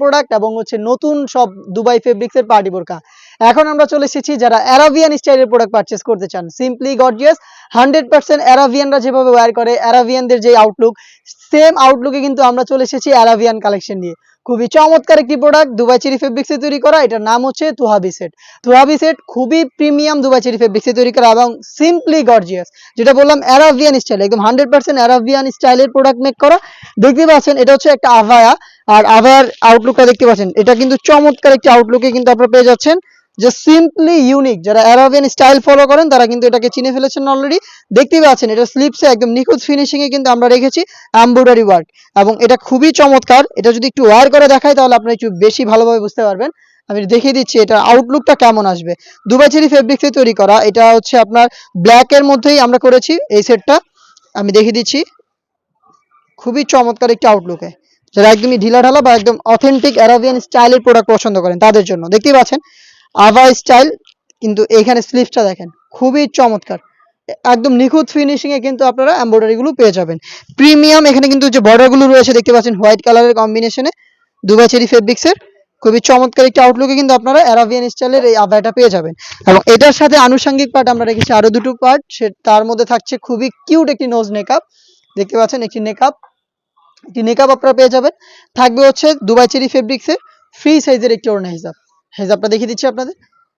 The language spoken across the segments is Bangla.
প্রোডাক্ট এবং হচ্ছে নতুন সব দুবাই ফেব্রিক্সের পার্টি বোরকা। এখন আমরা চলে এসেছি যারা অ্যারাবিয়ান স্টাইলের প্রোডাক্ট পারচেজ করতে চান, সিম্পলি গর্জিয়াস 100% অ্যারাবিয়ানরা যেভাবে ওয়্যার করে, অ্যারাবিয়ানদের যে আউটলুক, সেম আউটলুকে কিন্তু আমরা চলে এসেছি অ্যারাবিয়ান কালেকশন নিয়ে। খুবই চমৎকার একটি প্রোডাক্ট, দুবাই চেরি ফেব্রিক্সে তৈরি করা। এটার নাম হচ্ছে তোহাবি সেট। তোহাবি সেট খুবই প্রিমিয়াম দুবাই চেরি ফেব্রিক্সে তৈরি করা এবং সিম্পলি গর্জিয়াস, যেটা বললাম অ্যারাবিয়ান স্টাইল, একদম 100% অ্যারাবিয়ান স্টাইলের প্রোডাক্ট মেক করা। দেখতে পাচ্ছেন এটা হচ্ছে একটা আভায়া, আর আভায়ার আউটলুকটা দেখতে পাচ্ছেন, এটা কিন্তু চমৎকার একটি আউটলুকে কিন্তু আপনারা পেয়ে যাচ্ছেন, যে সিম্পলি ইউনিক। যারা অ্যারাবিয়ান স্টাইল ফলো করেন তারা কিন্তু এটাকে চিনে ফেলেছেন অলরেডি। দেখতেই পাচ্ছেন এটা স্লিপসে একদম নিখুঁত ফিনিশিং এ কিন্তু আমরা রেখেছি এমব্রয়ডারি ওয়ার্ক, এবং এটা খুবই চমৎকার। এটা যদি একটু ওয়্যার করে দেখাই তাহলে আপনারা একটু বেশি ভালোভাবে বুঝতে পারবেন। আমি দেখিয়ে দিচ্ছি এটা আউটলুকটা কেমন আসবে। দুবাই চেরি ফেব্রিক্সে তৈরি করা, এটা হচ্ছে আপনার ব্ল্যাক এর মধ্যেই আমরা করেছি এই সেটটা। আমি দেখিয়ে দিচ্ছি, খুবই চমৎকার একটি আউটলুকে, যারা একদমই ঢিলা ঢালা বা একদম অথেন্টিক অ্যারাবিয়ান স্টাইলের প্রোডাক্ট পছন্দ করেন তাদের জন্য। দেখতেই পাচ্ছেন আভা স্টাইল, কিন্তু এখানে স্লিভসটা দেখেন খুবই চমৎকার, একদম নিখুঁত ফিনিশিং এ কিন্তু আপনারা এমব্রয়ডারি গুলো পেয়ে যাবেন। প্রিমিয়াম এখানে কিন্তু যে বর্ডার গুলো রয়েছে দেখতে পাচ্ছেন হোয়াইট কালারের কম্বিনেশনে, দুবাই চেরি ফেব্রিক্সের খুবই চমৎকার একটি আউটলুকে কিন্তু আপনারা অ্যারাবিয়ান স্টাইলের এই আভাটা পেয়ে যাবেন। এবং এটার সাথে আনুষঙ্গিক পার্ট আমরা রেখেছি আরো দুটো পার্ট, তার মধ্যে থাকছে খুবই কিউট একটি নোজ নেকআপ। দেখতে পাচ্ছেন একটি নেকআপ আপনারা পেয়ে যাবেন। থাকবে হচ্ছে দুবাই চেরি ফেব্রিক্সের ফ্রি সাইজের একটি ওড়না হিজাব। হিজাবটা দেখিয়ে দিচ্ছি আপনাদের,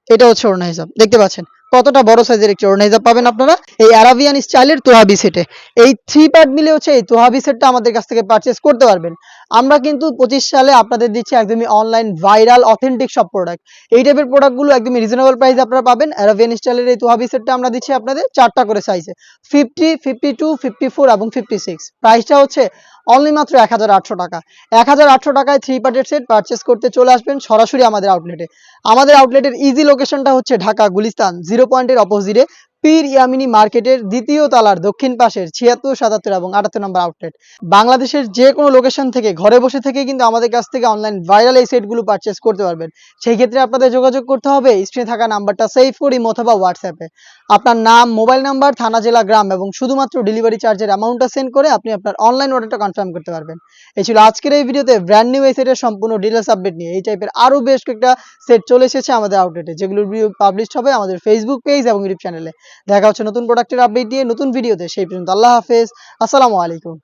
এটা হচ্ছে ওড়না হিজাব। দেখতে পাচ্ছেন কতটা বড় সাইজের একটি ওড়না হিজাব পাবেন আপনারা এই অ্যারাবিয়ান স্টাইলের তোহাবি সেটে। এই 3 পার্ট মিলে হচ্ছে এই তোহাবি সেটটা আমাদের কাছ থেকে পারচেজ করতে পারবেন। আমরা কিন্তু 25 সালে আপনাদের দিচ্ছি একদমই অনলাইন ভাইরাল অথেন্টিক সব প্রোডাক্ট। এই টাইপের প্রোডাক্টগুলো একদমই রিজনেবল প্রাইসে আপনারা পাবেন। অ্যারাবিয়ান স্টাইলের এই তোহাবি সেটটা আমরা দিচ্ছি আপনাদের 4টা করে সাইজে, 50, 52, 54 এবং 56। প্রাইসটা হচ্ছে অনলি মাত্র 1800 টাকা। 1800 টাকায় 3 পার্টের সেট পারচেজ করতে চলে আসবেন সরাসরি আমাদের আউটলেটে। আমাদের আউটলেটের ইজি লোকেশনটা হচ্ছে ঢাকা গুলিস্তান 0 পয়েন্টের অপোজিটে পীর ইয়ামিনী মার্কেটের দ্বিতীয় তলার দক্ষিণ পাশের 76, 77 এবং 78 নম্বর আউটলেট। বাংলাদেশের যে কোনো লোকেশন থেকে ঘরে বসে থেকে কিন্তু আমাদের কাছ থেকে অনলাইন ভাইরাল এই সেটগুলো পারচেজ করতে পারবেন। সেই ক্ষেত্রে আপনাদের যোগাযোগ করতে হবে স্ক্রিনে থাকা নাম্বারটা সেভ করে অথবা হোয়াটসঅ্যাপে আপনার নাম, মোবাইল নাম্বার, থানা, জেলা, গ্রাম এবং শুধুমাত্র ডেলিভারি চার্জের অ্যামাউন্টটা সেন্ড করে আপনি আপনার অনলাইন অর্ডারটা কনফার্ম করতে পারবেন। এই ছিল আজকের এই ভিডিওতে ব্র্যান্ড নিউ এই সেটের সম্পূর্ণ ডিটেলস আপডেট নিয়ে। এই টাইপের আরো বেশ কয়েকটা সেট চলে এসেছে আমাদের আউটলেটে, যেগুলোর ভিডিও পাবলিশ হবে আমাদের ফেসবুক পেজ এবং ইউটিউব চ্যানেলে। দেখা হচ্ছে নতুন প্রোডাক্টের আপডেট দিয়ে নতুন ভিডিওতে। সেই পর্যন্ত আল্লাহ হাফেজ, আসসালামু আলাইকুম।